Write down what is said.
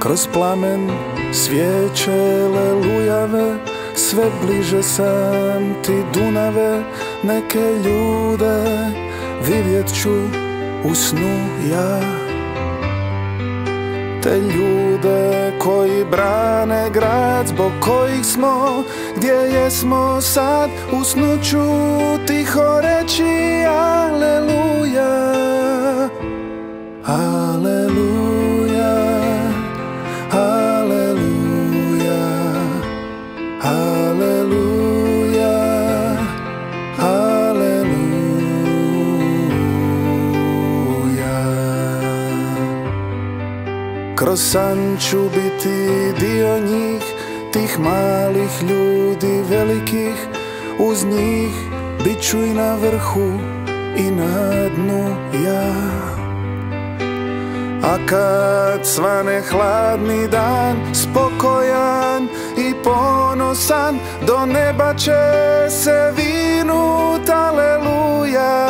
Kroz plamen svijeće lelujave, sve bliže sam ti Dunave. Neke ljude vidjet ću u snu ja, te ljude koji brane grad, zbog kojih smo gdje jesmo sad. U snu ću tiho reći aleluja, aleluja, aleluja, aleluja, aleluja. Kroz san ću biti dio njih, tih malih ljudi velikih. Uz njih bit ću i na vrhu i na dnu ja. A kad svane hladni dan, spokojan i ponosan, do neba će se vinut aleluja.